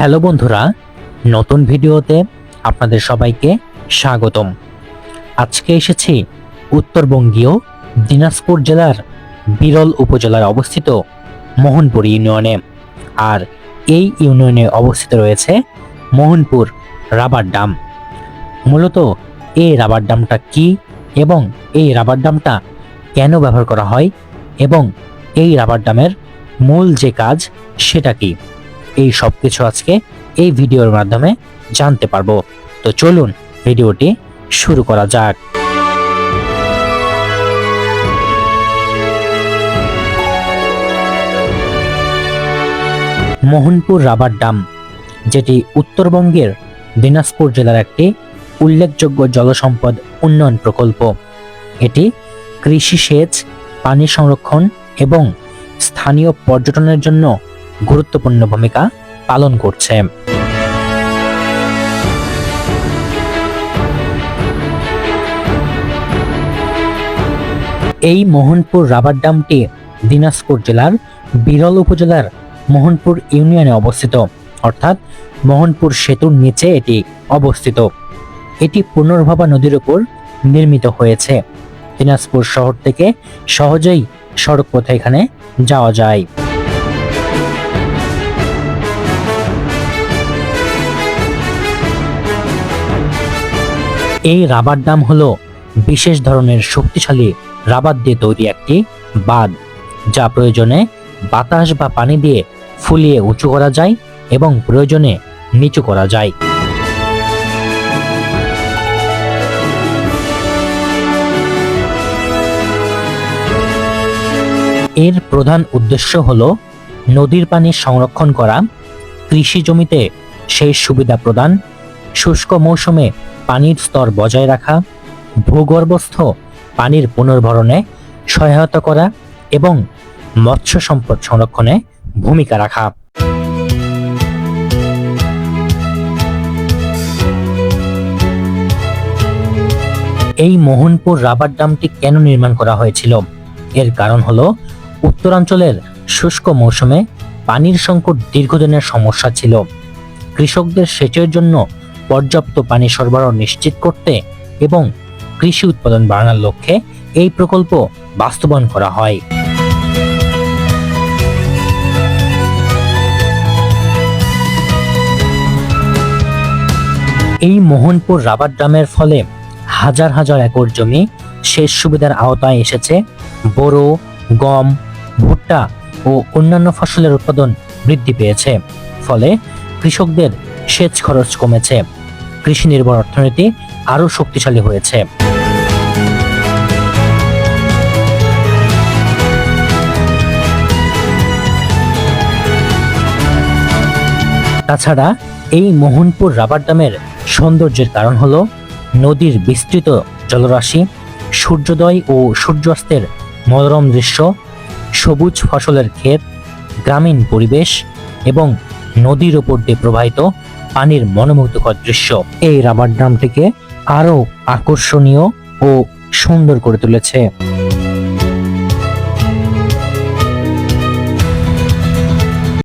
Hello বন্ধুরা, নতুন ভিডিওতে আপনাদের সবাইকে স্বাগতম। আজকে এসেছি উত্তরবঙ্গীয় দিনাজপুর জেলার বিরল উপজেলায় অবস্থিত মোহনপুর ইউনিয়নে। আর এই ইউনিয়নে অবস্থিত রয়েছে মোহনপুর রাবার ড্যাম। মূলত এই রাবার ড্যামটা কি এবং এই রাবার ড্যামটা কেন ব্যবহার করা হয় এবং এই রাবার ড্যামের মূল যে কাজ সেটা কি, এই সব কিছু আজকে এই ভিডিওর মাধ্যমে জানতে পারবো। তো চলুন ভিডিওটি শুরু করা যাক। মোহনপুর রাবার ড্যাম, যেটি উত্তরবঙ্গের দিনাজপুর জেলার একটি উল্লেখযোগ্য জলসম্পদ উন্নয়ন প্রকল্প। এটি কৃষি সেচ, পানি সংরক্ষণ এবং স্থানীয় পর্যটনের জন্য গুরুত্বপূর্ণ ভূমিকা পালন করছে। এই মোহনপুর রাবার ড্যামটি দিনাজপুর জেলার বিরল উপজেলার মোহনপুর ইউনিয়নে অবস্থিত, অর্থাৎ মোহনপুর সেতুর নিচে এটি অবস্থিত। এটি পুনর্ভবা নদীর উপর নির্মিত হয়েছে। দিনাজপুর শহর থেকে সহজেই সড়ক পথে এখানে যাওয়া যায়। এই রাবার ড্যাম হলো বিশেষ ধরনের শক্তিশালী রাবার দিয়ে তৈরি একটি বাঁধ, যা প্রয়োজনে বাতাস বা পানি দিয়ে ফুলিয়ে উঁচু করা যায় এবং প্রয়োজনে নিচু করা যায়। এর প্রধান উদ্দেশ্য হলো নদীর পানি সংরক্ষণ করা, কৃষি জমিতে সেচ সুবিধা প্রদান, শুষ্ক মৌসুমে পানির স্তর বজায় রাখা, ভূগর্ভস্থ পানির পুনর্ভরণে সহায়তা করা এবং মৎস্য সম্পদ সংরক্ষণে ভূমিকা রাখা। এই মোহনপুর রাবার ড্যামটি কেন নির্মাণ করা হয়েছিল? এর কারণ হলো উত্তরাঞ্চলের শুষ্ক মৌসুমে পানির সংকট দীর্ঘদিনের সমস্যা ছিল। কৃষকদের সেচের জন্য পর্যাপ্ত পানি সরবরাহ নিশ্চিত করতে এবং কৃষি উৎপাদন বাড়ানোর লক্ষ্যে এই প্রকল্প বাস্তবায়ন করা হয়। এই মোহনপুর রাবার ড্যামের ফলে হাজার হাজার একর জমি সেচ সুবিধার আওতায় এসেছে। বোরো, গম, ভুট্টা ও অন্যান্য ফসলের উৎপাদন বৃদ্ধি পেয়েছে। ফলে কৃষকদের সেচ খরচ কমেছে, কৃষি নির্ভর অর্থনীতি আরো শক্তিশালী হয়েছে। তাছাড়া এই মোহনপুর রাবার ড্যামের সৌন্দর্যের কারণ হলো নদীর বিস্তৃত জলরাশি, সূর্যোদয় ও সূর্যাস্তের মনোরম দৃশ্য, সবুজ ফসলের ক্ষেত, গ্রামীণ পরিবেশ এবং নদীর উপর দিয়ে প্রবাহিত পানির মনোমুগ্ধকর দৃশ্য এই রাবার ড্যামটিকে আরো আকর্ষণীয় ও সুন্দর করে তুলেছে।